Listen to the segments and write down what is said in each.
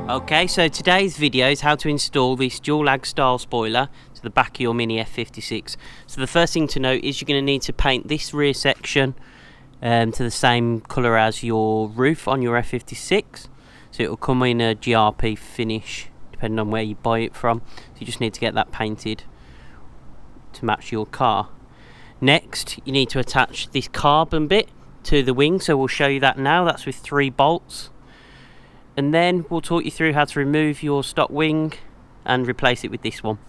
Okay, so today's video is how to install this dual lag style spoiler to the back of your Mini F56. So the first thing to note is you're going to need to paint this rear section to the same colour as your roof on your F56. So it will come in a GRP finish depending on where you buy it from. So you just need to get that painted to match your car. Next, you need to attach this carbon bit to the wing, so we'll show you that now. That's with 3 bolts. And then we'll talk you through how to remove your stock wing and replace it with this one.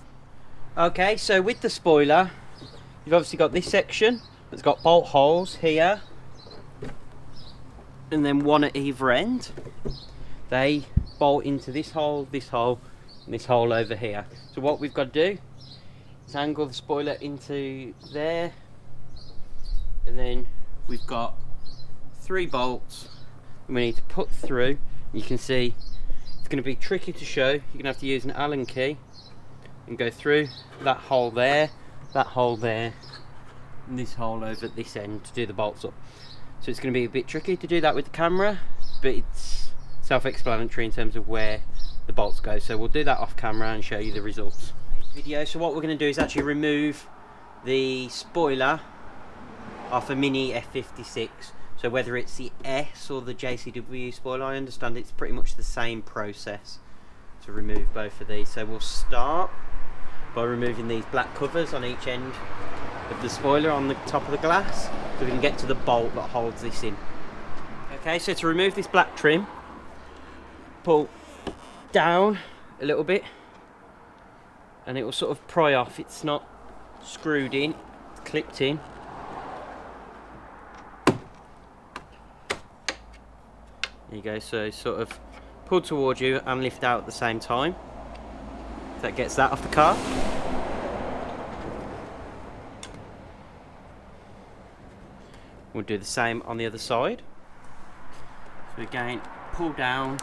Okay, so with the spoiler, you've obviously got this section that's got bolt holes here, and then one at either end. They bolt into this hole, and this hole over here. So what we've got to do is angle the spoiler into there, and then we've got 3 bolts and we need to put through. You can see it's going to be tricky to show. You're going to have to use an Allen key and go through that hole there, and this hole over at this end to do the bolts up. So it's going to be a bit tricky to do that with the camera, but it's self-explanatory in terms of where the bolts go. So we'll do that off camera and show you the results. So what we're going to do is actually remove the spoiler off a Mini F56. So whether it's the S or the JCW spoiler, I understand it's pretty much the same process to remove both of these. So we'll start by removing these black covers on each end of the spoiler on the top of the glass, so we can get to the bolt that holds this in. Okay, so to remove this black trim, pull down a little bit and it will sort of pry off. It's not screwed in, it's clipped in. There you go, so sort of pull towards you and lift out at the same time. So that gets that off the car. We'll do the same on the other side. So again, pull down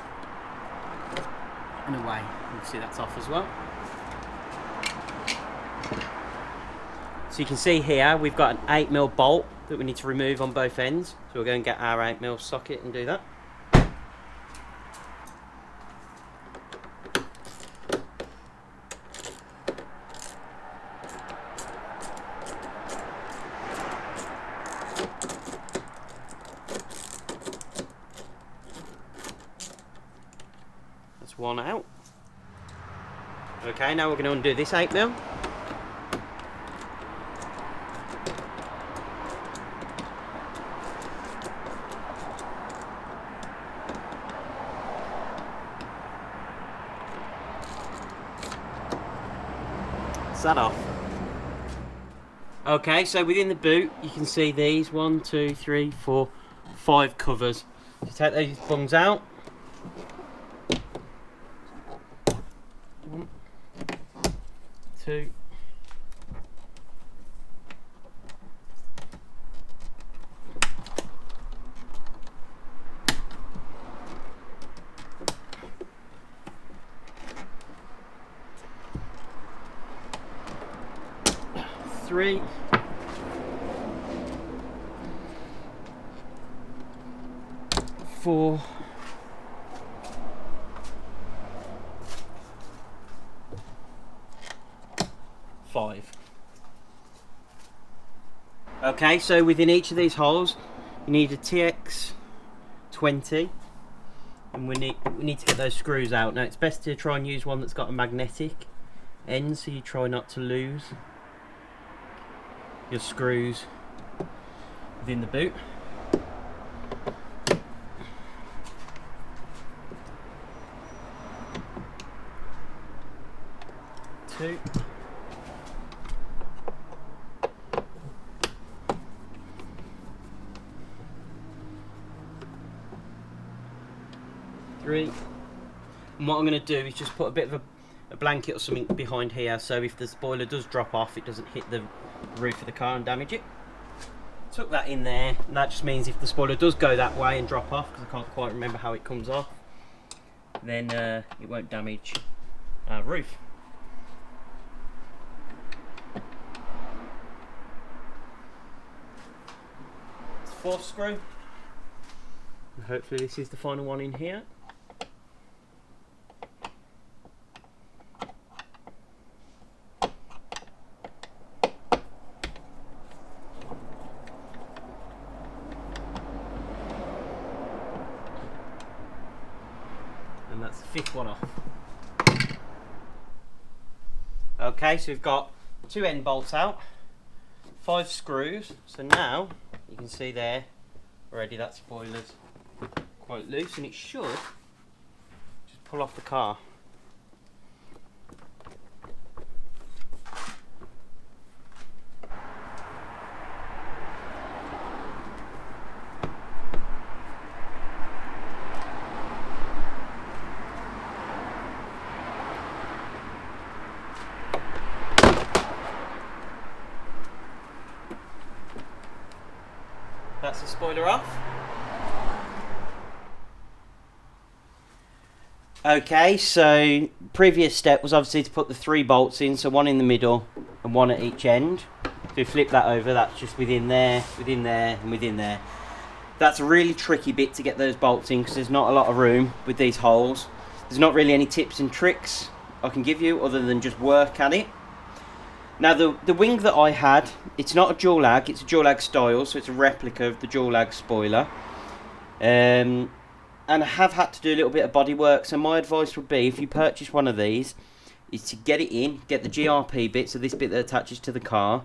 and away. You can see that's off as well. So you can see here we've got an 8mm bolt that we need to remove on both ends. So we'll go and get our 8mm socket and do that. That's one out. Okay, now we're going to undo this 8mm. That off. Okay, so within the boot you can see these 1, 2, 3, 4, 5 covers. So take those bungs out. 1, 2, 3, 4, 5. Okay, so within each of these holes you need a TX20, and we need to get those screws out. Now it's best to try and use one that's got a magnetic end, so you try not to lose your screws within the boot. Two. 3. And what I'm going to do is just put a bit of a blanket or something behind here, so if the spoiler does drop off it doesn't hit the roof of the car and damage it. Tuck that in there, and that just means if the spoiler does go that way and drop off, because I can't quite remember how it comes off, then it won't damage our roof. It's 4th screw, and hopefully this is the final one in here. fifth one off. Okay, so we've got 2 end bolts out, 5 screws. So now you can see there already that spoiler's quite loose, and it should just pull off the car. That's the spoiler off. Okay, so previous step was obviously to put the 3 bolts in, so 1 in the middle and 1 at each end. So we flip that over, that's just within there, and within there. That's a really tricky bit to get those bolts in because there's not a lot of room with these holes. There's not really any tips and tricks I can give you other than just work at it. Now the wing that I had, it's not a dual lag, it's a dual lag style, so it's a replica of the dual lag spoiler. And I have had to do a little bit of body work, so my advice would be, if you purchase one of these, is to get it in, get the GRP bit, so this bit that attaches to the car,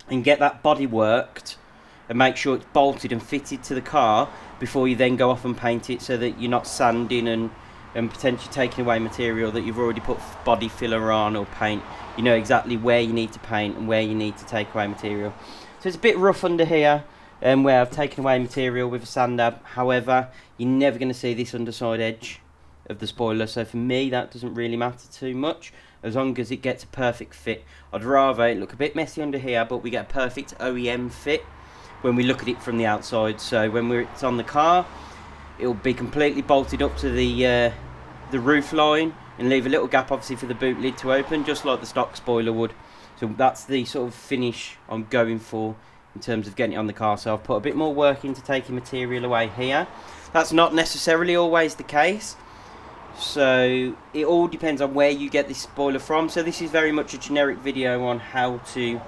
and get that body worked, and make sure it's bolted and fitted to the car before you then go off and paint it, so that you're not sanding and potentially taking away material that you've already put body filler on or paint. You know exactly where you need to paint and where you need to take away material. So it's a bit rough under here where I've taken away material with a sander. However, you're never going to see this underside edge of the spoiler, so for me that doesn't really matter too much as long as it gets a perfect fit. I'd rather it look a bit messy under here, but we get a perfect OEM fit when we look at it from the outside. So when it's on the car, it'll be completely bolted up to the roof line and leave a little gap obviously for the boot lid to open, just like the stock spoiler would. So that's the sort of finish I'm going for in terms of getting it on the car. So I've put a bit more work into taking material away here. That's not necessarily always the case, so it all depends on where you get this spoiler from. So this is very much a generic video on how to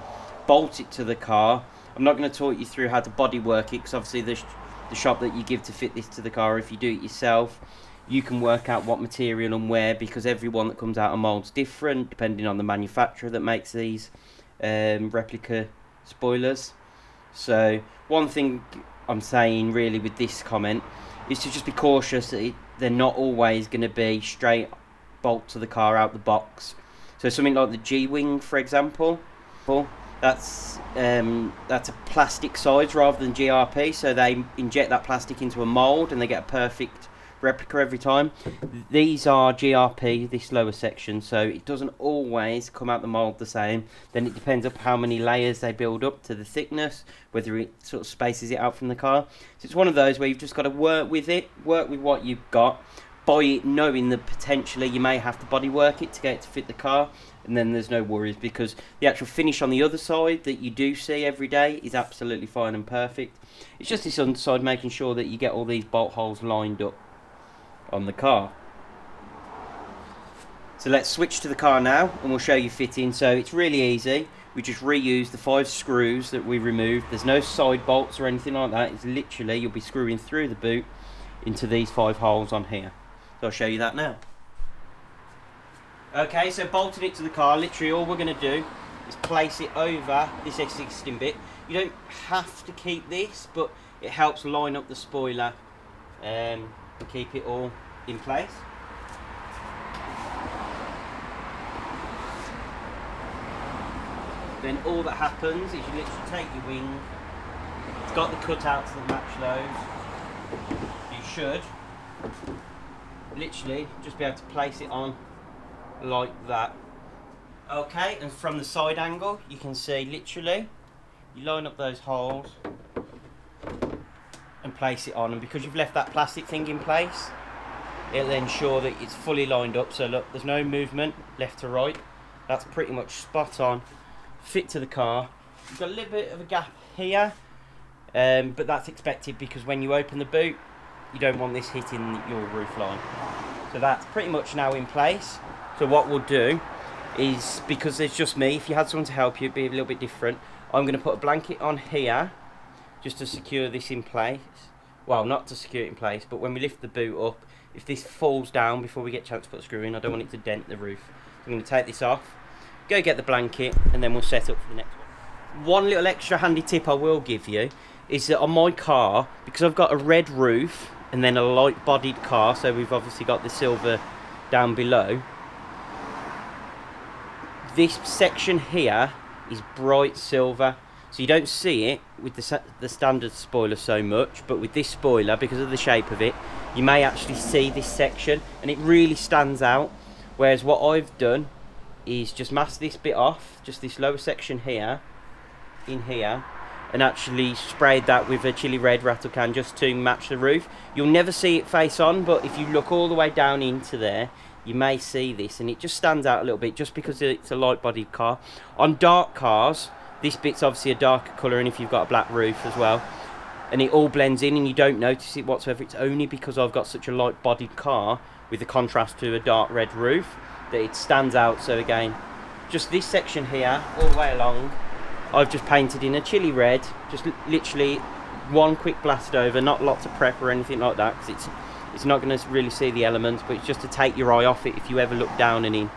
bolt it to the car. I'm not going to talk you through how to body work it, because obviously the shop that you give to fit this to the car, if you do it yourself, you can work out what material and where, because every one that comes out of mould's different depending on the manufacturer that makes these replica spoilers. So one thing I'm saying really with this comment is to just be cautious that they're not always going to be straight bolt to the car out the box. So something like the G-Wing, for example, that's a plastic size rather than GRP, so they inject that plastic into a mould and they get a perfect replica every time. These are GRP, this lower section, so it doesn't always come out the mould the same. Then it depends on how many layers they build up to the thickness, whether it sort of spaces it out from the car. So it's one of those where you've just got to work with it, work with what you've got, buy it knowing that potentially you may have to body work it to get it to fit the car, and then there's no worries, because the actual finish on the other side that you do see every day is absolutely fine and perfect. It's just this underside, making sure that you get all these bolt holes lined up on the car. So let's switch to the car now and we'll show you fitting. So it's really easy. We just reuse the 5 screws that we removed. There's no side bolts or anything like that. It's literally, you'll be screwing through the boot into these 5 holes on here. So I'll show you that now. Okay, so bolting it to the car, literally all we're going to do is place it over this existing bit. You don't have to keep this, but it helps line up the spoiler and keep it all in place. Then all that happens is you literally take your wing, it's got the cutouts that match those. You should literally just be able to place it on like that. Okay, and from the side angle you can see literally you line up those holes and place it on, and because you've left that plastic thing in place, it'll ensure that it's fully lined up. So look, there's no movement left to right. That's pretty much spot on fit to the car. You've got a little bit of a gap here, but that's expected because when you open the boot you don't want this hitting your roof line. So that's pretty much now in place. So what we'll do is, because there's just me, if you had someone to help you it'd be a little bit different. I'm going to put a blanket on here just to secure this in place well, not to secure it in place, but when we lift the boot up, if this falls down before we get a chance to put a screw in, I don't want it to dent the roof. I'm going to take this off, go get the blanket, and then we'll set up for the next one. One little extra handy tip I will give you is that on my car, because I've got a red roof and then a light bodied car, so we've obviously got the silver down below, this section here is bright silver, so you don't see it with the standard spoiler so much, but with this spoiler, because of the shape of it, you may actually see this section and it really stands out. Whereas what I've done is just mask this bit off, just this lower section here, in here, and actually sprayed that with a chili red rattle can just to match the roof. You'll never see it face on, but if you look all the way down into there, you may see this, and it just stands out a little bit just because it's a light bodied car. On dark cars, this bit's obviously a darker colour, and if you've got a black roof as well, and it all blends in and you don't notice it whatsoever. It's only because I've got such a light bodied car with the contrast to a dark red roof that it stands out. So again, just this section here all the way along, I've just painted in a chili red, just literally one quick blast over, not lots of prep or anything like that, because it's not going to really see the elements, but it's just to take your eye off it if you ever look down and in,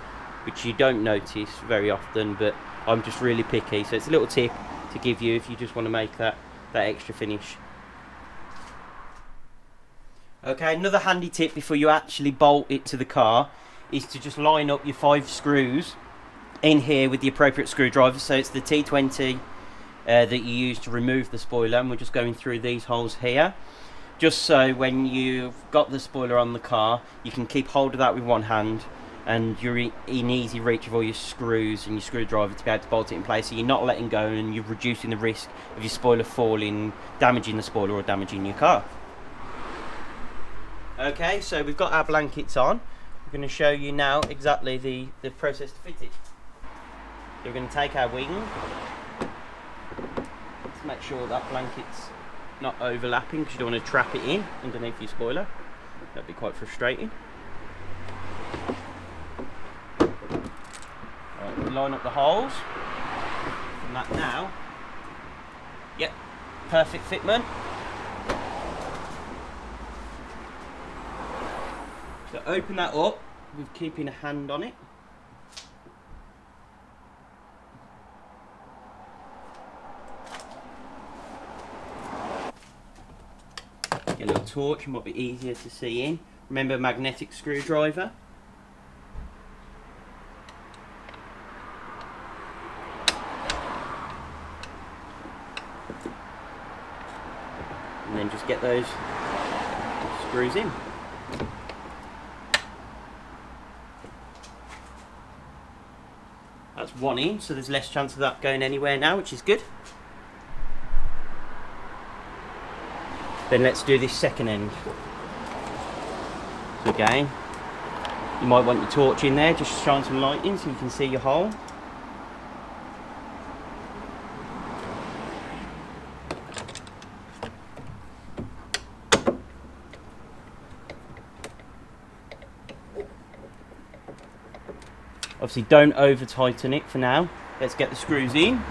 which you don't notice very often, but I'm just really picky. So it's a little tip to give you if you just want to make that extra finish. Okay, another handy tip before you actually bolt it to the car is to just line up your 5 screws in here with the appropriate screwdriver. So it's the T20 that you use to remove the spoiler, and we're just going through these holes here, just so when you've got the spoiler on the car, you can keep hold of that with one hand and you're in easy reach of all your screws and your screwdriver to be able to bolt it in place, so you're not letting go and you're reducing the risk of your spoiler falling, damaging the spoiler or damaging your car. Okay, so we've got our blankets on. We're going to show you now exactly the process to fit it. So we're going to take our wing, to make sure that blanket's not overlapping, because you don't want to trap it in underneath your spoiler. That'd be quite frustrating. Right, line up the holes. And that now. Yep, perfect fitment. So open that up with keeping a hand on it. Get a little torch, it might be easier to see in. Remember, magnetic screwdriver. And then just get those screws in. That's one in, so there's less chance of that going anywhere now, which is good. Then let's do this second end. So again, you might want your torch in there, just shine some light in so you can see your hole. Obviously don't over tighten it for now. Let's get the screws in.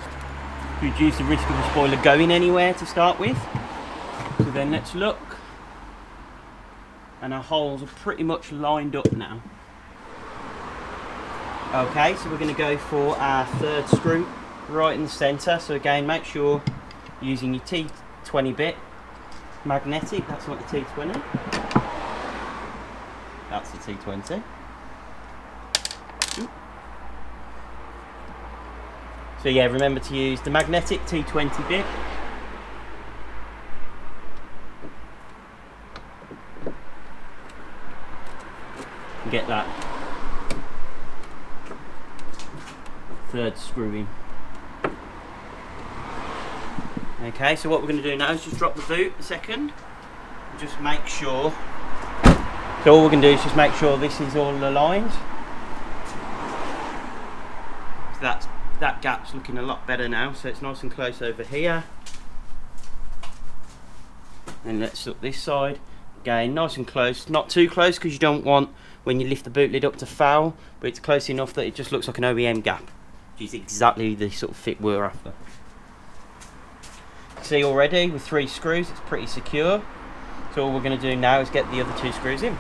Reduce the risk of the spoiler going anywhere to start with. So then let's look. And our holes are pretty much lined up now. Okay, so we're going to go for our third screw right in the centre. So again, make sure you're using your T20 bit. Magnetic, that's not the T20. That's the T20. So yeah, remember to use the magnetic T20 bit. And get that third screw in. Okay, so what we're going to do now is just drop the boot a second. Just make sure. So all we're going to do is just make sure this is all aligned. So that gap's looking a lot better now, so it's nice and close over here. And let's look this side. Again, nice and close, not too close because you don't want when you lift the boot lid up to foul, but it's close enough that it just looks like an OEM gap, which is exactly the sort of fit we're after. See already with 3 screws, it's pretty secure. So all we're going to do now is get the other 2 screws in.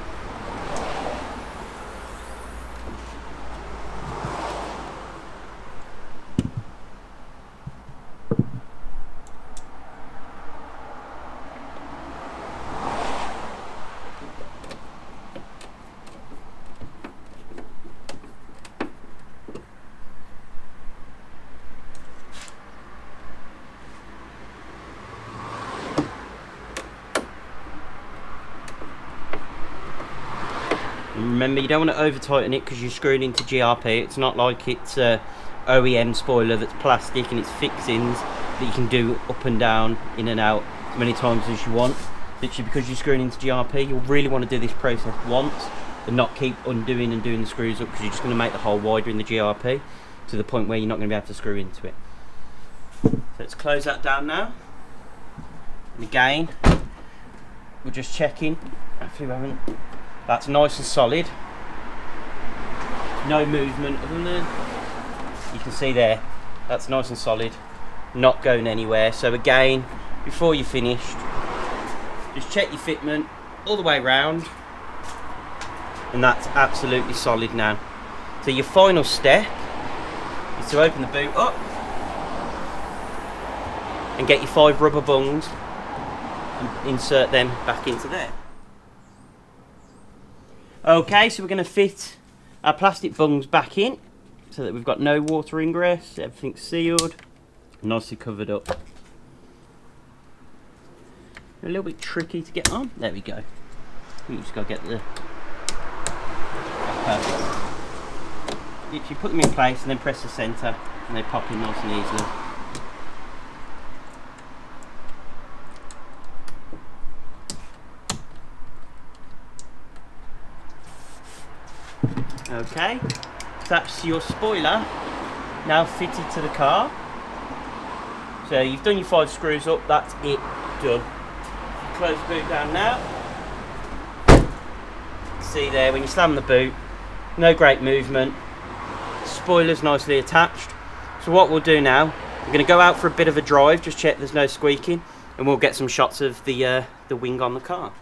Remember, you don't want to over tighten it because you're screwing into GRP. It's not like it's a OEM spoiler that's plastic and it's fixings that you can do up and down, in and out as many times as you want. Literally, because you're screwing into GRP, you'll really want to do this process once and not keep undoing and doing the screws up, because you're just going to make the hole wider in the GRP to the point where you're not going to be able to screw into it. So let's close that down now. And again, we're just checking if you haven't. That's nice and solid. No movement other than, you can see there, that's nice and solid, not going anywhere. So again, before you're finished, just check your fitment all the way around, and that's absolutely solid now. So your final step is to open the boot up and get your 5 rubber bungs and insert them back into there. Okay, so we're going to fit our plastic bungs back in so that we've got no water ingress, everything's sealed, nicely covered up. A little bit tricky to get on. There we go. You just got to get the... That's perfect. You put them in place and then press the centre and they pop in nice and easily. Okay, so that's your spoiler now fitted to the car. So you've done your 5 screws up, that's it, done. Close the boot down now. See there, when you slam the boot, no great movement. Spoiler's nicely attached. So what we'll do now, we're going to go out for a bit of a drive, just check there's no squeaking, and we'll get some shots of the wing on the car.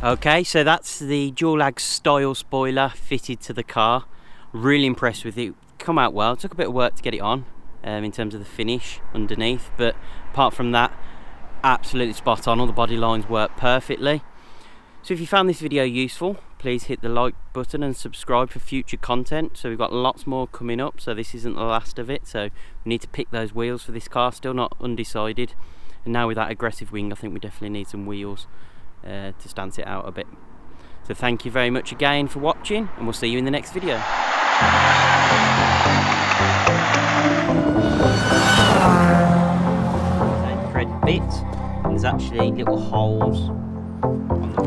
Okay, so that's the dual lag style spoiler fitted to the car. Really impressed with it. Come out well. It took a bit of work to get it on in terms of the finish underneath, but apart from that, absolutely spot on. All the body lines work perfectly. So if you found this video useful, please hit the like button and subscribe for future content. So we've got lots more coming up, so this isn't the last of it. So we need to pick those wheels for this car, still not undecided. And now with that aggressive wing, I think we definitely need some wheels to stance it out a bit. So thank you very much again for watching, and we'll see you in the next video. Thread bit, and there's actually little holes on the